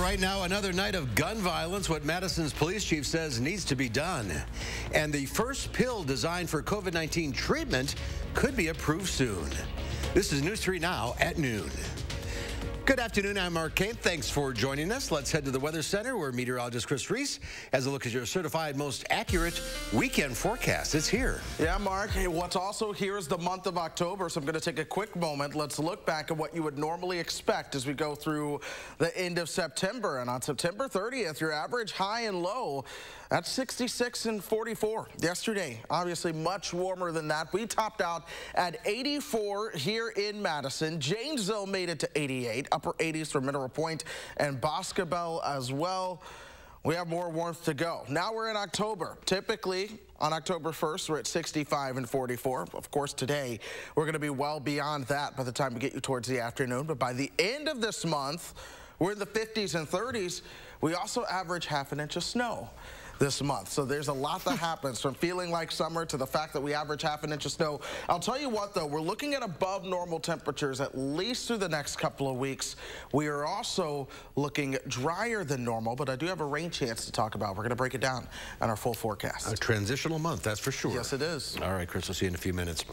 right now, another night of gun violence, what Madison's police chief says needs to be done. And the first pill designed for COVID-19 treatment could be approved soon. This is News 3 Now at noon. Good afternoon, I'm Mark Kane. Thanks for joining us. Let's head to the Weather Center where meteorologist Chris Reese has a look at your certified most accurate weekend forecast. It's here. Yeah, Mark. Hey, what's also here is the month of October, so I'm going to take a quick moment. Let's look back at what you would normally expect as we go through the end of September. And on September 30th, your average high and low, that's 66 and 44. Yesterday, obviously much warmer than that. We topped out at 84 here in Madison. Janesville made it to 88. Upper 80s for Mineral Point and Boscobel as well. We have more warmth to go. Now we're in October. Typically, on October 1st, we're at 65 and 44. Of course, today, we're going to be well beyond that by the time we get you towards the afternoon. But by the end of this month, we're in the 50s and 30s. We also average half an inch of snow this month. So there's a lot that happens from feeling like summer to the fact that we average half an inch of snow. I'll tell you what, though, we're looking at above normal temperatures at least through the next couple of weeks. We are also looking drier than normal, but I do have a rain chance to talk about. We're going to break it down on our full forecast. A transitional month, that's for sure. Yes, it is. All right, Chris, we'll see you in a few minutes.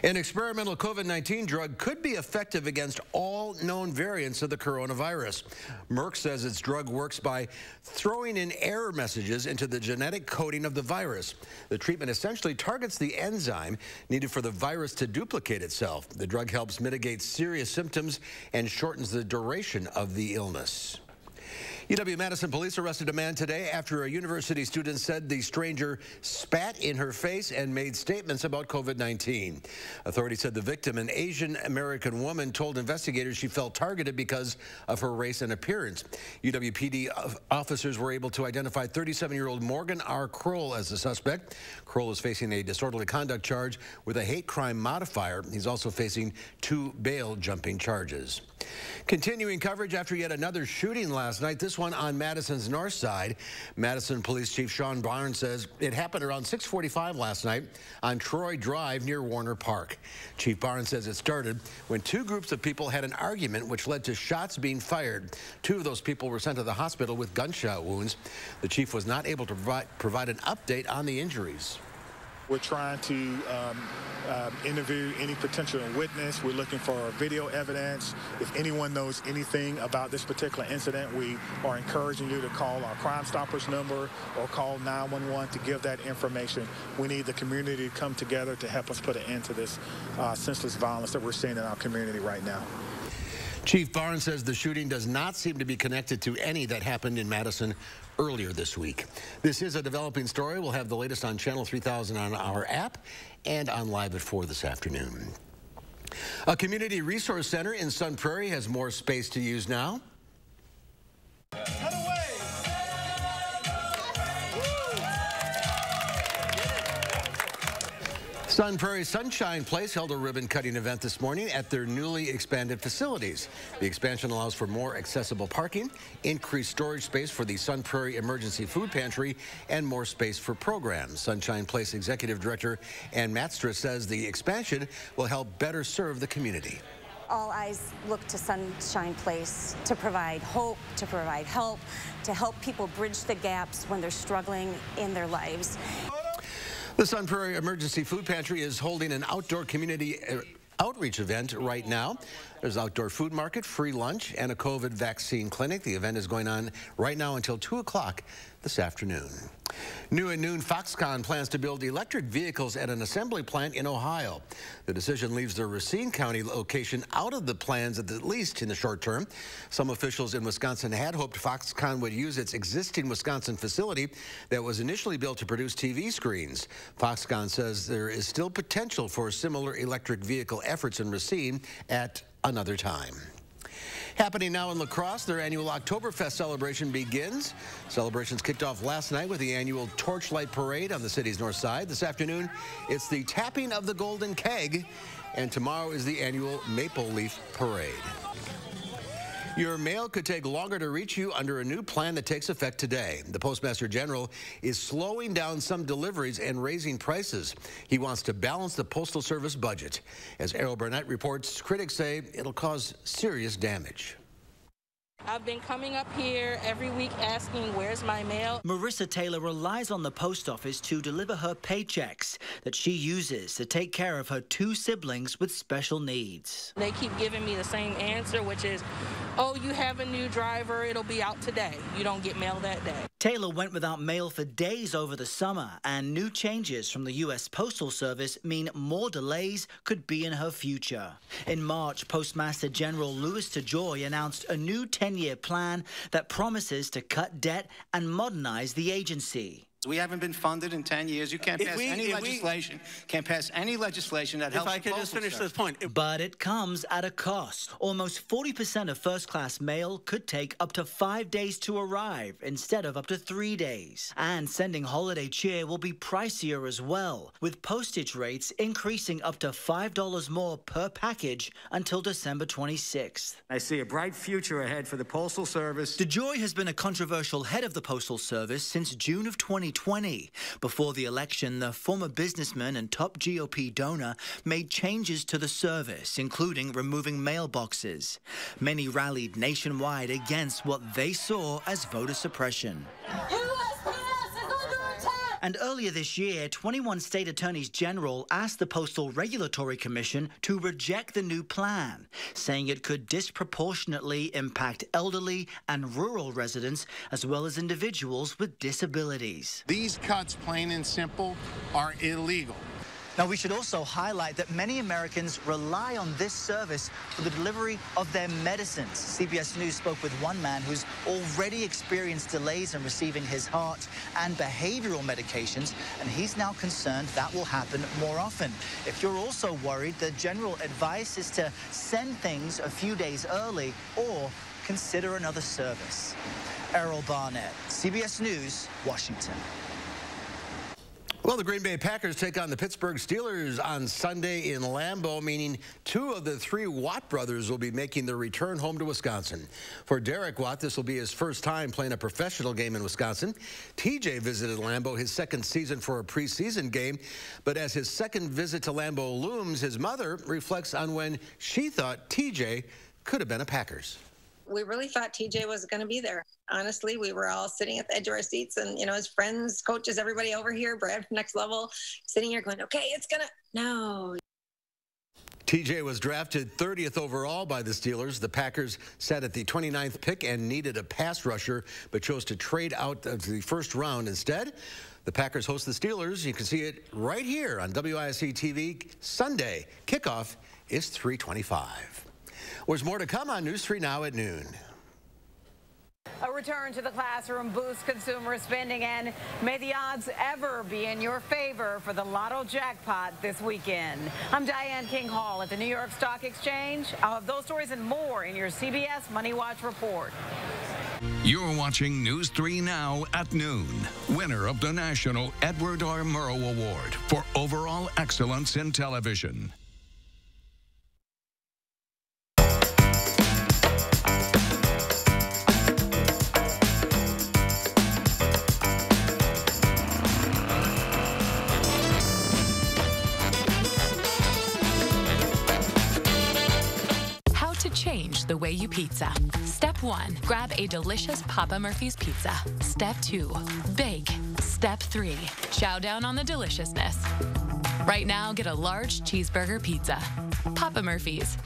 An experimental COVID-19 drug could be effective against all known variants of the coronavirus. Merck says its drug works by throwing in error messages into the genetic coding of the virus. The treatment essentially targets the enzyme needed for the virus to duplicate itself. The drug helps mitigate serious symptoms and shortens the duration of the illness. UW-Madison police arrested a man today after a university student said the stranger spat in her face and made statements about COVID-19. Authorities said the victim, an Asian-American woman, told investigators she felt targeted because of her race and appearance. UW-PD officers were able to identify 37-year-old Morgan R. Kroll as the suspect. Kroll is facing a disorderly conduct charge with a hate crime modifier. He's also facing 2 bail jumping charges. Continuing coverage after yet another shooting last night, this one on Madison's north side. Madison Police Chief Sean Barnes says it happened around 6:45 last night on Troy Drive near Warner Park. Chief Barnes says it started when 2 groups of people had an argument which led to shots being fired. 2 of those people were sent to the hospital with gunshot wounds. The chief was not able to provide an update on the injuries. We're trying to interview any potential witness. We're looking for video evidence. If anyone knows anything about this particular incident, we are encouraging you to call our Crime Stoppers number or call 911 to give that information. We need the community to come together to help us put an end to this senseless violence that we're seeing in our community right now. Chief Barnes says the shooting does not seem to be connected to any that happened in Madison earlier this week. This is a developing story. We'll have the latest on Channel 3000 on our app and on Live at 4 this afternoon. A community resource center in Sun Prairie has more space to use now. Cut away. Sun Prairie Sunshine Place held a ribbon-cutting event this morning at their newly expanded facilities. The expansion allows for more accessible parking, increased storage space for the Sun Prairie Emergency Food Pantry, and more space for programs. Sunshine Place Executive Director Ann Matstra says the expansion will help better serve the community. All eyes look to Sunshine Place to provide hope, to provide help, to help people bridge the gaps when they're struggling in their lives. The Sun Prairie Emergency Food Pantry is holding an outdoor community outreach event right now. There's outdoor food market, free lunch, and a COVID vaccine clinic. The event is going on right now until 2 o'clock this afternoon. New at noon, Foxconn plans to build electric vehicles at an assembly plant in Ohio. The decision leaves their Racine County location out of the plans, at least in the short term. Some officials in Wisconsin had hoped Foxconn would use its existing Wisconsin facility that was initially built to produce TV screens. Foxconn says there is still potential for similar electric vehicle efforts in Racine at another time. Happening now in La Crosse, their annual Oktoberfest celebration begins. Celebrations kicked off last night with the annual Torchlight Parade on the city's north side. This afternoon, it's the tapping of the Golden Keg, and tomorrow is the annual Maple Leaf Parade. Your mail could take longer to reach you under a new plan that takes effect today. The Postmaster General is slowing down some deliveries and raising prices. He wants to balance the Postal Service budget. As Errol Burnett reports, critics say it'll cause serious damage. I've been coming up here every week asking, where's my mail? Marissa Taylor relies on the post office to deliver her paychecks that she uses to take care of her 2 siblings with special needs. They keep giving me the same answer, which is, oh, you have a new driver, it'll be out today. You don't get mail that day. Taylor went without mail for days over the summer, and new changes from the U.S. Postal Service mean more delays could be in her future. In March, Postmaster General Louis DeJoy announced a new 10-year plan that promises to cut debt and modernize the agency. We haven't been funded in 10 years. You can't pass any legislation. Can't pass any legislation that helps. If I could just finish this point. But it comes at a cost. Almost 40% of first-class mail could take up to 5 days to arrive instead of up to 3 days. And sending holiday cheer will be pricier as well, with postage rates increasing up to $5 more per package until December 26th. I see a bright future ahead for the Postal Service. DeJoy has been a controversial head of the Postal Service since June of 2020. Before the election, the former businessman and top GOP donor made changes to the service, including removing mailboxes. Many rallied nationwide against what they saw as voter suppression. And earlier this year, 21 state attorneys general asked the Postal Regulatory Commission to reject the new plan, saying it could disproportionately impact elderly and rural residents, as well as individuals with disabilities. These cuts, plain and simple, are illegal. Now, we should also highlight that many Americans rely on this service for the delivery of their medicines. CBS News spoke with one man who's already experienced delays in receiving his heart and behavioral medications, and he's now concerned that will happen more often. If you're also worried, the general advice is to send things a few days early or consider another service. Errol Barnett, CBS News, Washington. Well, the Green Bay Packers take on the Pittsburgh Steelers on Sunday in Lambeau, meaning 2 of the 3 Watt brothers will be making their return home to Wisconsin. For Derek Watt, this will be his first time playing a professional game in Wisconsin. TJ visited Lambeau his 2nd season for a preseason game, but as his 2nd visit to Lambeau looms, his mother reflects on when she thought TJ could have been a Packers. We really thought TJ was going to be there. Honestly, we were all sitting at the edge of our seats, and, you know, his friends, coaches, everybody over here, Brad from Next Level, sitting here going, okay, it's going to, no. TJ was drafted 30th overall by the Steelers. The Packers sat at the 29th pick and needed a pass rusher, but chose to trade out of the first round instead. The Packers host the Steelers. You can see it right here on WISC-TV Sunday. Kickoff is 3:25. There's more to come on News 3 Now at noon. A return to the classroom boosts consumer spending, and may the odds ever be in your favor for the Lotto jackpot this weekend. I'm Diane King Hall at the New York Stock Exchange. I'll have those stories and more in your CBS Money Watch report. You're watching News 3 Now at noon. Winner of the National Edward R. Murrow Award for overall excellence in television. Change the way you pizza. Step 1, grab a delicious Papa Murphy's pizza. Step 2, bake. Step 3, chow down on the deliciousness. Right now, get a large cheeseburger pizza. Papa Murphy's.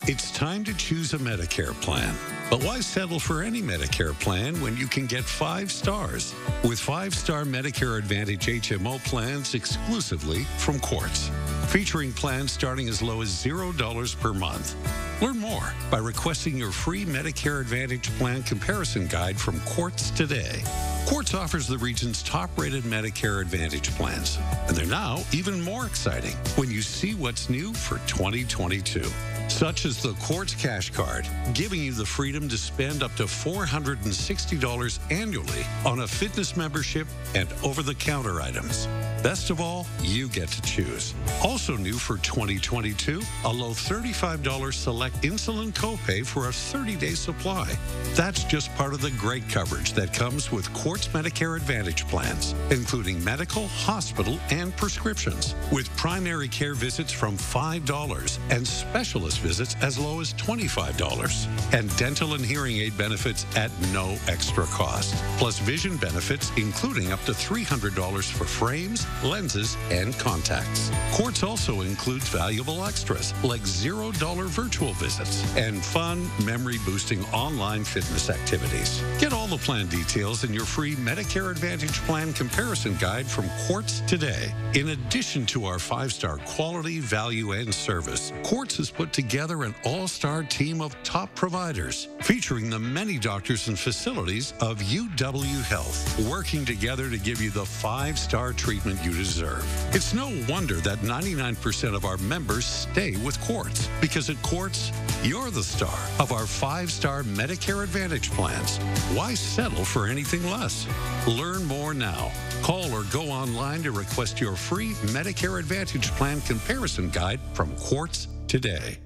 It's time to choose a Medicare plan. But why settle for any Medicare plan when you can get 5 stars? With 5-star Medicare Advantage HMO plans exclusively from Quartz. Featuring plans starting as low as $0 per month. Learn more by requesting your free Medicare Advantage plan comparison guide from Quartz today. Quartz offers the region's top-rated Medicare Advantage plans. And they're now even more exciting when you see what's new for 2022. Such as the Quartz Cash Card, giving you the freedom to spend up to $460 annually on a fitness membership and over-the-counter items. Best of all, you get to choose. Also new for 2022, a low $35 select insulin copay for a 30-day supply. That's just part of the great coverage that comes with Quartz Medicare Advantage plans, including medical, hospital, and prescriptions, with primary care visits from $5 and specialist visits as low as $25. And dental and hearing aid benefits at no extra cost. Plus vision benefits including up to $300 for frames, lenses, and contacts. Quartz also includes valuable extras like $0 virtual visits and fun, memory-boosting online fitness activities. Get all the plan details in your free Medicare Advantage plan comparison guide from Quartz today. In addition to our 5-star quality, value, and service, Quartz has put together an all-star team of top providers, featuring the many doctors and facilities of UW Health, working together to give you the 5-star treatment you deserve. It's no wonder that 99% of our members stay with Quartz, because at Quartz, you're the star of our 5-star Medicare Advantage plans. Why settle for anything less? Learn more now. Call or go online to request your free Medicare Advantage plan comparison guide from Quartz today.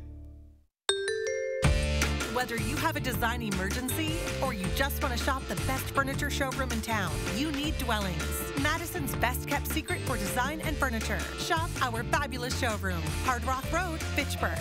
Whether you have a design emergency or you just want to shop the best furniture showroom in town, you need Dwellings, Madison's best kept secret for design and furniture. Shop our fabulous showroom, Hard Rock Road, Fitchburg.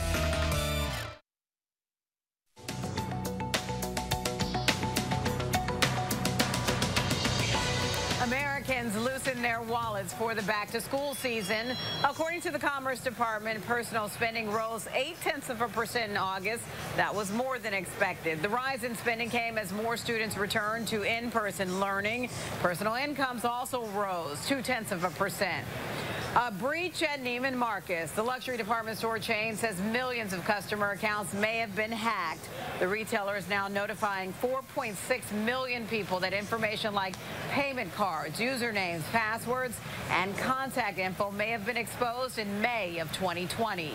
Americans loosen their wallets for the back-to-school season. According to the Commerce Department, personal spending rose 0.8% in August. That was more than expected. The rise in spending came as more students returned to in-person learning. Personal incomes also rose 0.2%. A breach at Neiman Marcus. The luxury department store chain says millions of customer accounts may have been hacked. The retailer is now notifying 4.6 million people that information like payment cards, usernames, passwords, and contact info may have been exposed in May of 2020.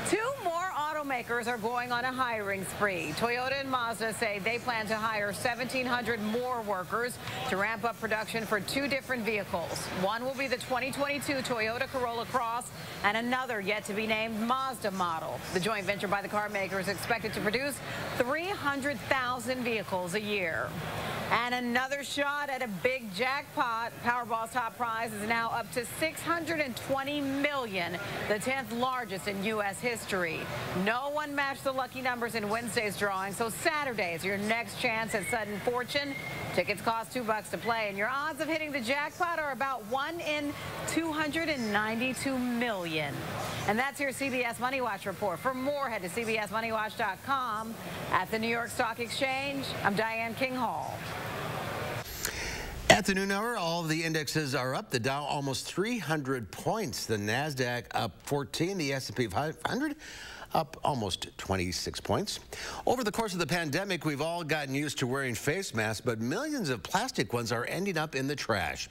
Two more automakers are going on a hiring spree. Toyota and Mazda say they plan to hire 1,700 more workers to ramp up production for two different vehicles. One will be the 2022 Toyota Corolla Cross and another yet to be named Mazda model. The joint venture by the car maker is expected to produce 300,000 vehicles a year. And another shot at a big jackpot. Powerball's top prize is now up to $620 million, the 10th largest in U.S. history. No one matched the lucky numbers in Wednesday's drawing, so Saturday is your next chance at sudden fortune. Tickets cost $2 to play, and your odds of hitting the jackpot are about 1 in 292 million. And that's your CBS Money Watch report. For more, head to cbsmoneywatch.com. At the New York Stock Exchange, I'm Diane King Hall. At the noon hour, all of the indexes are up. The Dow almost 300 points. The NASDAQ up 14. The S&P 500 up almost 26 points. Over the course of the pandemic, we've all gotten used to wearing face masks, but millions of plastic ones are ending up in the trash.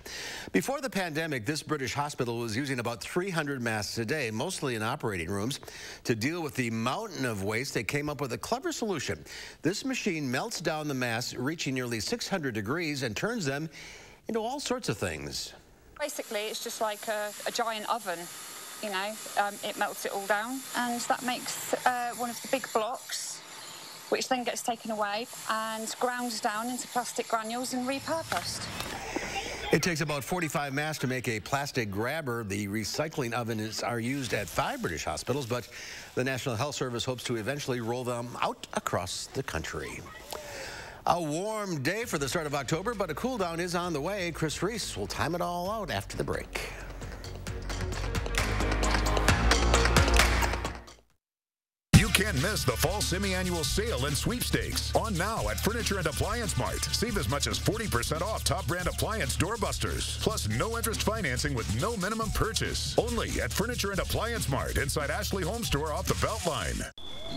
Before the pandemic, this British hospital was using about 300 masks a day, mostly in operating rooms. To deal with the mountain of waste, they came up with a clever solution. This machine melts down the masks, reaching nearly 600 degrees, and turns them into all sorts of things. Basically, it's just like a giant oven. You know, it melts it all down, and that makes one of the big blocks, which then gets taken away and ground down into plastic granules and repurposed. It takes about 45 masks to make a plastic grabber. The recycling ovens are used at 5 British hospitals, but the National Health Service hopes to eventually roll them out across the country. A warm day for the start of October, but a cool down is on the way. Chris Reese will time it all out after the break. Can't miss the fall semi-annual sale and sweepstakes. On now at Furniture and Appliance Mart. Save as much as 40% off top brand appliance doorbusters. Plus no interest financing with no minimum purchase. Only at Furniture and Appliance Mart inside Ashley Home Store off the Beltline.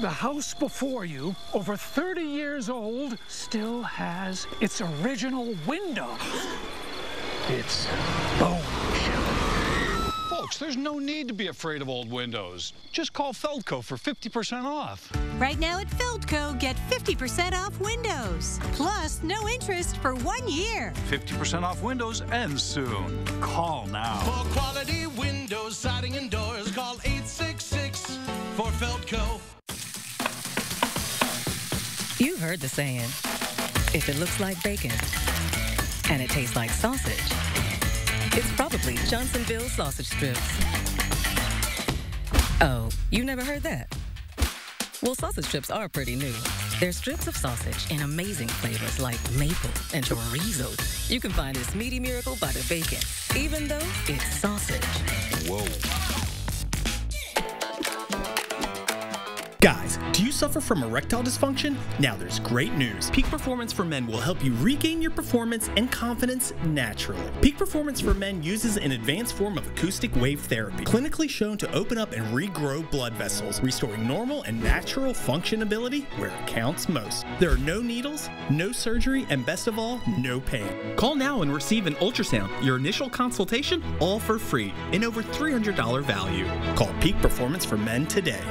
The house before you, over 30 years old, still has its original window. It's bone chilling. Folks, there's no need to be afraid of old windows. Just call Feldco for 50% off. Right now at Feldco, get 50% off windows. Plus, no interest for 1 year. 50% off windows ends soon. Call now. For quality windows, siding, and doors, call 866 for Feldco. You've heard the saying, if it looks like bacon and it tastes like sausage, it's probably Johnsonville sausage strips. Oh, you never heard that? Well, sausage strips are pretty new. They're strips of sausage in amazing flavors like maple and chorizo. You can find this meaty miracle by the bacon, even though it's sausage. Whoa. Guys, do you suffer from erectile dysfunction? Now there's great news. Peak Performance for Men will help you regain your performance and confidence naturally. Peak Performance for Men uses an advanced form of acoustic wave therapy, clinically shown to open up and regrow blood vessels, restoring normal and natural functionability where it counts most. There are no needles, no surgery, and best of all, no pain. Call now and receive an ultrasound, your initial consultation, all for free, and over $300 value. Call Peak Performance for Men today.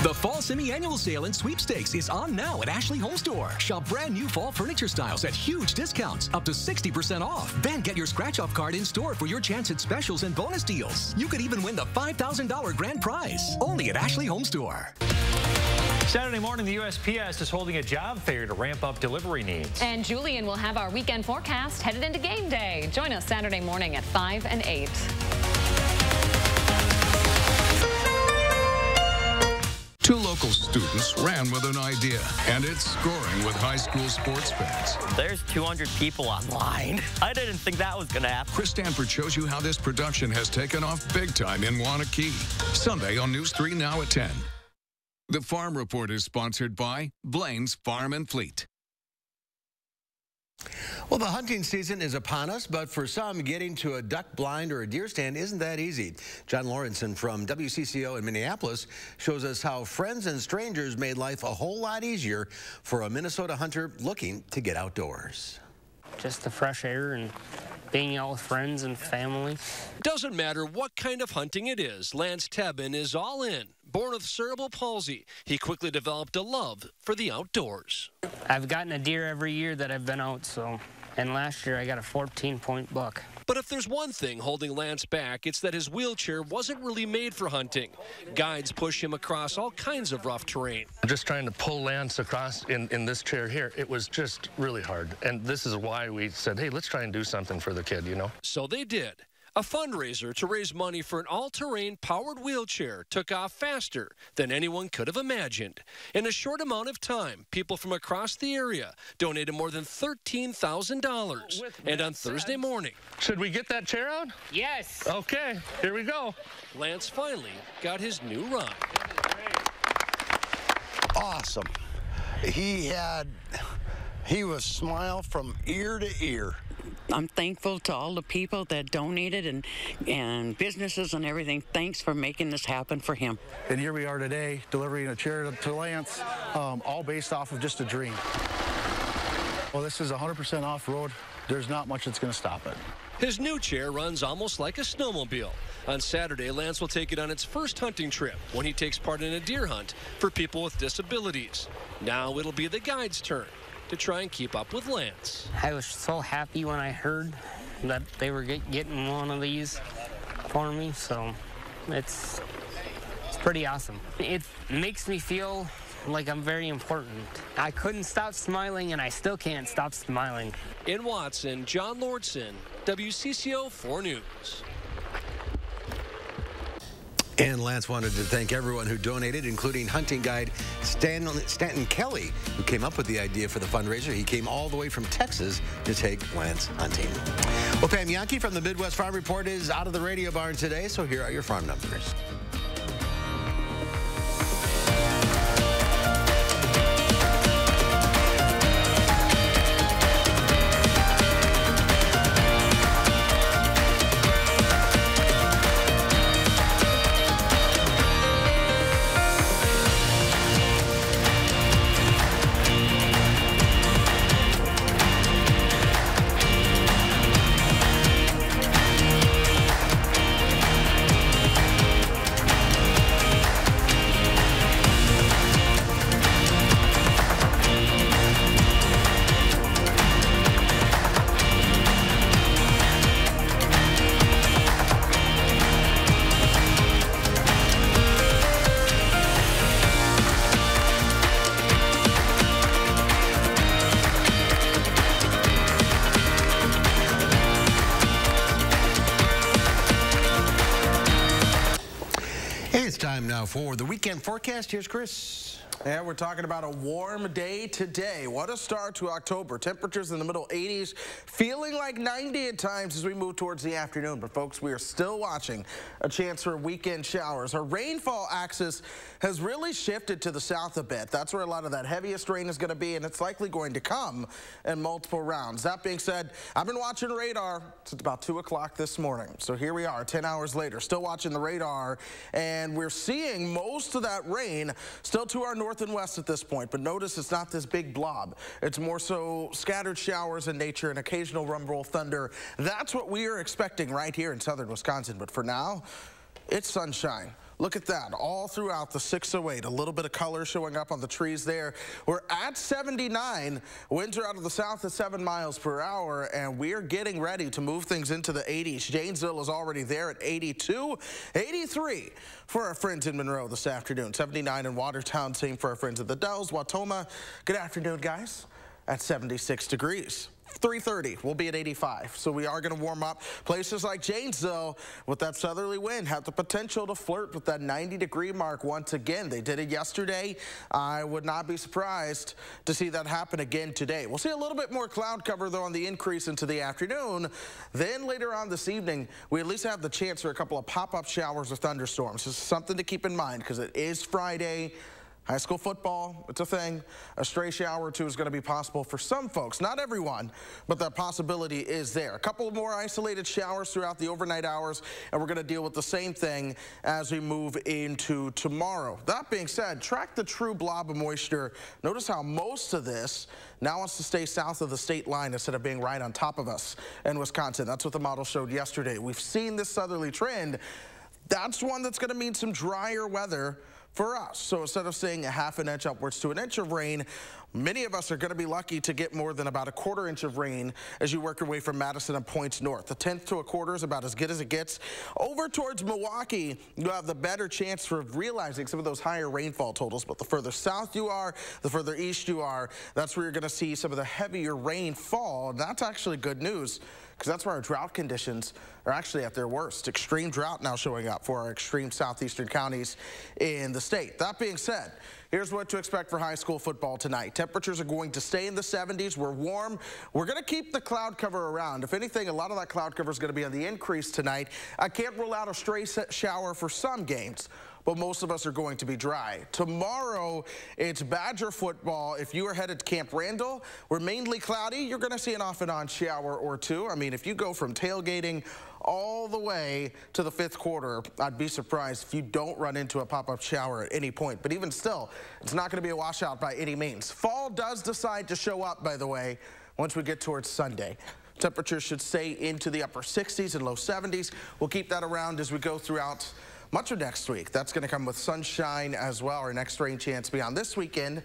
The Fall Semi-Annual Sale and Sweepstakes is on now at Ashley Home Store. Shop brand new fall furniture styles at huge discounts, up to 60% off. Then get your scratch-off card in store for your chance at specials and bonus deals. You could even win the $5,000 grand prize. Only at Ashley Home Store. Saturday morning, the USPS is holding a job fair to ramp up delivery needs. And Julian will have our weekend forecast headed into game day. Join us Saturday morning at 5 and 8. Two local students ran with an idea, and it's scoring with high school sports fans. There's 200 people online. I didn't think that was going to happen. Chris Stanford shows you how this production has taken off big time in Wanakee. Sunday on News 3 Now at 10. The Farm Report is sponsored by Blaine's Farm and Fleet. Well, the hunting season is upon us, but for some, getting to a duck blind or a deer stand isn't that easy. John Lawrenson from WCCO in Minneapolis shows us how friends and strangers made life a whole lot easier for a Minnesota hunter looking to get outdoors. Just the fresh air and being out with friends and family. Doesn't matter what kind of hunting it is, Lance Tebben is all in. Born with cerebral palsy, he quickly developed a love for the outdoors. I've gotten a deer every year that I've been out, and last year I got a 14-point buck. But if there's one thing holding Lance back, it's that his wheelchair wasn't really made for hunting. Guides push him across all kinds of rough terrain. Just trying to pull Lance across in this chair here, it was just really hard. And this is why we said, hey, let's try and do something for the kid, you know? So they did. A fundraiser to raise money for an all-terrain powered wheelchair took off faster than anyone could have imagined. In a short amount of time, people from across the area donated more than $13,000. And on Thursday morning... Should we get that chair out? Yes. Okay, here we go. Lance finally got his new ride. Awesome. He was smile from ear to ear. I'm thankful to all the people that donated and businesses and everything. Thanks for making this happen for him. And here we are today, delivering a chair to Lance, all based off of just a dream. Well, this is 100% off-road. There's not much that's going to stop it. His new chair runs almost like a snowmobile. On Saturday, Lance will take it on its first hunting trip when he takes part in a deer hunt for people with disabilities. Now it'll be the guide's turn to try and keep up with Lance. I was so happy when I heard that they were getting one of these for me, so it's pretty awesome. It makes me feel like I'm very important. I couldn't stop smiling, and I still can't stop smiling. In Watson, John Lordson, WCCO 4 News. And Lance wanted to thank everyone who donated, including hunting guide Stanton Kelly, who came up with the idea for the fundraiser. He came all the way from Texas to take Lance hunting. Well, Pam Yankee from the Midwest Farm Report is out of the radio barn today, so here are your farm numbers. now for the weekend forecast. Here's Chris. And we're talking about a warm day today. What a start to October. Temperatures in the middle 80s, feeling like 90 at times as we move towards the afternoon. But folks, we are still watching a chance for weekend showers. Our rainfall axis has really shifted to the south a bit. That's where a lot of that heaviest rain is going to be, and it's likely going to come in multiple rounds. That being said, I've been watching radar since about 2 o'clock this morning. So here we are 10 hours later, still watching the radar, and we're seeing most of that rain still to our north and west at this point, but notice it's not this big blob. It's more so scattered showers in nature and occasional rumble thunder. That's what we are expecting right here in southern Wisconsin, but for now, it's sunshine. Look at that, all throughout the 608. A little bit of color showing up on the trees there. We're at 79. Winds are out of the south at 7 miles per hour, and we're getting ready to move things into the 80s. Janesville is already there at 82. 83 for our friends in Monroe this afternoon. 79 in Watertown, same for our friends at the Dells. Watoma, good afternoon, guys, at 76 degrees. 3:30, we'll be at 85, so we are going to warm up. Places like Janesville, with that southerly wind, have the potential to flirt with that 90-degree mark once again. They did it yesterday. I would not be surprised to see that happen again today. We'll see a little bit more cloud cover, though, on the increase into the afternoon. Then later on this evening, we at least have the chance for a couple of pop-up showers or thunderstorms. This is something to keep in mind because it is Friday. High school football, it's a thing. A stray shower or two is going to be possible for some folks. Not everyone, but that possibility is there. A couple more isolated showers throughout the overnight hours, and we're going to deal with the same thing as we move into tomorrow. That being said, track the true blob of moisture. Notice how most of this now wants to stay south of the state line instead of being right on top of us in Wisconsin. That's what the model showed yesterday. We've seen this southerly trend. That's one that's going to mean some drier weather for us. So instead of seeing a ½ inch upwards to an inch of rain, many of us are going to be lucky to get more than about a ¼ inch of rain as you work your way from Madison and points north. A tenth to a quarter is about as good as it gets. Over towards Milwaukee, you have the better chance for realizing some of those higher rainfall totals, but the further south you are, the further east you are, that's where you're going to see some of the heavier rainfall. And that's actually good news, because that's where our drought conditions are actually at their worst. Extreme drought now showing up for our extreme southeastern counties in the state. That being said, here's what to expect for high school football tonight. Temperatures are going to stay in the 70s. We're warm. We're going to keep the cloud cover around. If anything, a lot of that cloud cover is going to be on the increase tonight. I can't rule out a stray shower for some games, but most of us are going to be dry. Tomorrow, it's Badger football. If you are headed to Camp Randall, we're mainly cloudy. You're going to see an off and on shower or two. I mean, if you go from tailgating all the way to the 5th quarter, I'd be surprised if you don't run into a pop-up shower at any point. But even still, it's not going to be a washout by any means. Fall does decide to show up, by the way, once we get towards Sunday. Temperatures should stay into the upper 60s and low 70s. We'll keep that around as we go throughout much of next week. That's going to come with sunshine as well. Our next rain chance beyond this weekend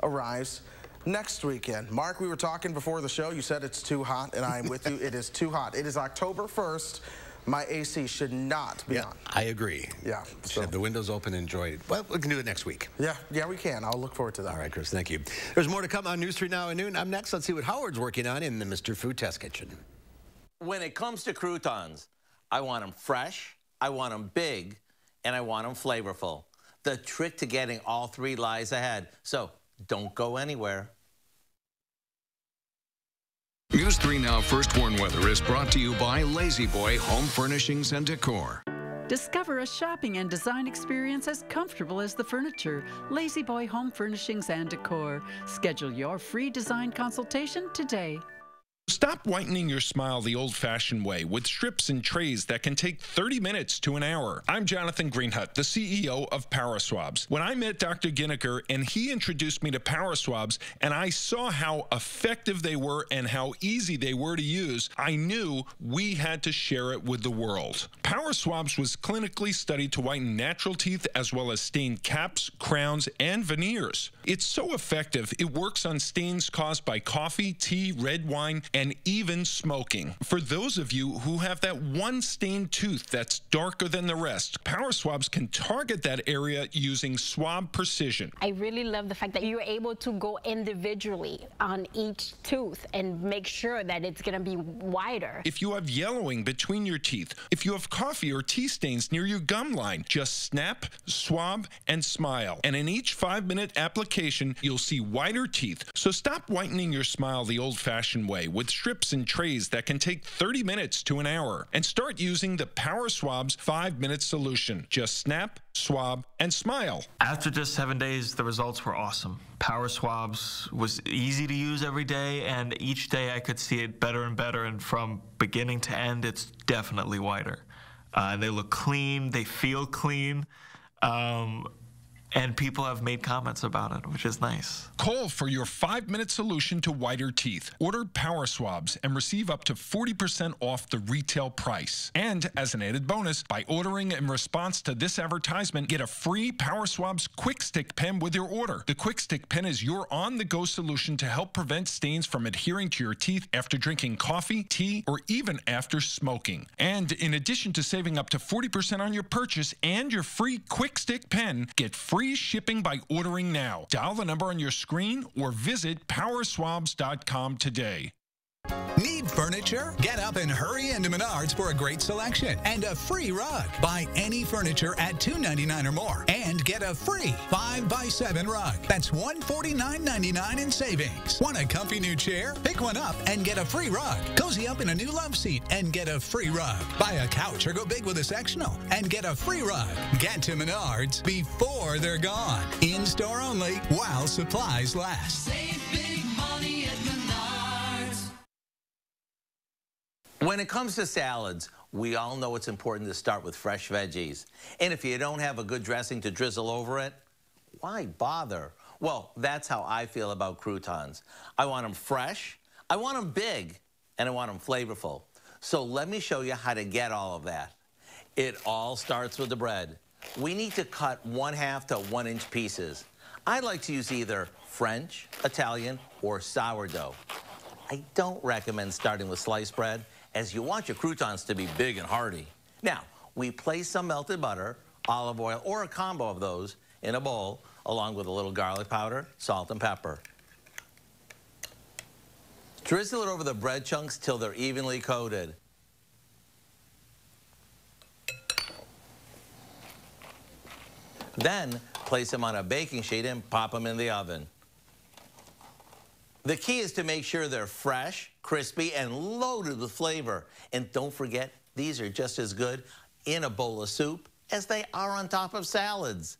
arrives next weekend. Mark, we were talking before the show. You said it's too hot, and I am with you. It is too hot. It is October 1st. My AC should not be on. I agree. Yeah. So have the windows open and enjoy it. Well, we can do it next week. Yeah, we can. I'll look forward to that. All right, Chris, thank you. There's more to come on News 3 Now at noon. Up next, let's see what Howard's working on in the Mr. Food Test Kitchen. When it comes to croutons, I want them fresh, I want them big, and I want them flavorful. The trick to getting all three lies ahead. So don't go anywhere. News 3 Now First Warn Weather is brought to you by Lazy Boy Home Furnishings and Decor. Discover a shopping and design experience as comfortable as the furniture. Lazy Boy Home Furnishings and Decor. Schedule your free design consultation today. Stop whitening your smile the old-fashioned way with strips and trays that can take 30 minutes to an hour. I'm Jonathan Greenhut, the CEO of PowerSwabs. When I met Dr. Ginniker and he introduced me to PowerSwabs and I saw how effective they were and how easy they were to use, I knew we had to share it with the world. PowerSwabs was clinically studied to whiten natural teeth as well as stained caps, crowns, and veneers. It's so effective, it works on stains caused by coffee, tea, red wine, and even smoking. For those of you who have that one stained tooth that's darker than the rest, Power Swabs can target that area using swab precision. I really love the fact that you're able to go individually on each tooth and make sure that it's going to be wider. If you have yellowing between your teeth, if you have coffee or tea stains near your gum line, just snap, swab, and smile. And in each 5-minute application, you'll see whiter teeth. So stop whitening your smile the old-fashioned way with strips and trays that can take 30 minutes to an hour. And start using the Power Swabs 5-minute solution. Just snap, swab, and smile. After just 7 days, the results were awesome. Power Swabs was easy to use every day, and each day I could see it better and better, and from beginning to end, it's definitely whiter. They look clean, they feel clean, and people have made comments about it, which is nice. Call for your 5-minute solution to whiter teeth. Order Power Swabs and receive up to 40% off the retail price. And as an added bonus, by ordering in response to this advertisement, get a free Power Swabs Quick Stick pen with your order. The Quick Stick pen is your on-the-go solution to help prevent stains from adhering to your teeth after drinking coffee, tea, or even after smoking. And in addition to saving up to 40% on your purchase and your free Quick Stick pen, get free shipping by ordering now. Dial the number on your screen or visit powerswabs.com today. Need furniture? Get up and hurry into Menards for a great selection and a free rug. Buy any furniture at $2.99 or more and get a free 5x7 rug. That's $149.99 in savings. Want a comfy new chair? Pick one up and get a free rug. Cozy up in a new love seat and get a free rug. Buy a couch or go big with a sectional and get a free rug. Get to Menards before they're gone. In-store only while supplies last. Save big money at Menards. When it comes to salads, we all know it's important to start with fresh veggies. And if you don't have a good dressing to drizzle over it, why bother? Well, that's how I feel about croutons. I want them fresh, I want them big, and I want them flavorful. So let me show you how to get all of that. It all starts with the bread. We need to cut 1/2 to 1-inch pieces. I like to use either French, Italian, or sourdough. I don't recommend starting with sliced bread, as you want your croutons to be big and hearty. Now, we place some melted butter, olive oil, or a combo of those in a bowl, along with a little garlic powder, salt, and pepper. Drizzle it over the bread chunks till they're evenly coated. Then, place them on a baking sheet and pop them in the oven. The key is to make sure they're fresh, crispy, and loaded with flavor. And don't forget, these are just as good in a bowl of soup as they are on top of salads.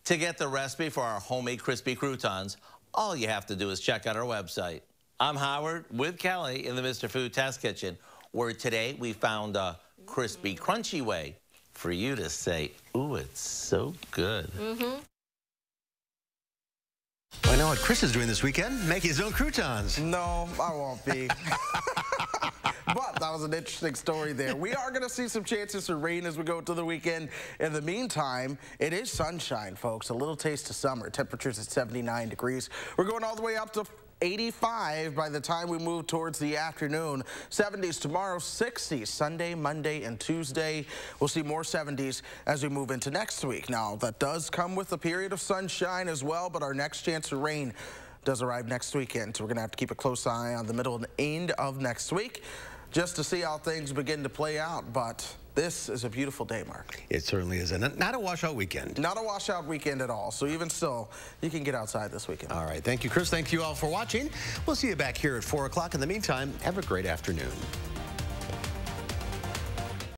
To get the recipe for our homemade crispy croutons, all you have to do is check out our website. I'm Howard with Kelly in the Mr. Food Test Kitchen, where today we found a crispy, crunchy way for you to say, ooh, it's so good. I know what Chris is doing this weekend, making his own croutons. No, I won't be. But that was an interesting story there. We are going to see some chances for rain as we go to the weekend. In the meantime, it is sunshine, folks. A little taste of summer. Temperatures at 79 degrees. We're going all the way up to 85 by the time we move towards the afternoon. 70s tomorrow, 60s Sunday, Monday, and Tuesday. We'll see more 70s as we move into next week. Now, that does come with a period of sunshine as well, but our next chance of rain does arrive next weekend. So we're going to have to keep a close eye on the middle and end of next week just to see how things begin to play out. But this is a beautiful day, Mark. It certainly is. And not a washout weekend. Not a washout weekend at all. So even still, you can get outside this weekend. All right. Thank you, Chris. Thank you all for watching. We'll see you back here at 4 o'clock. In the meantime, have a great afternoon.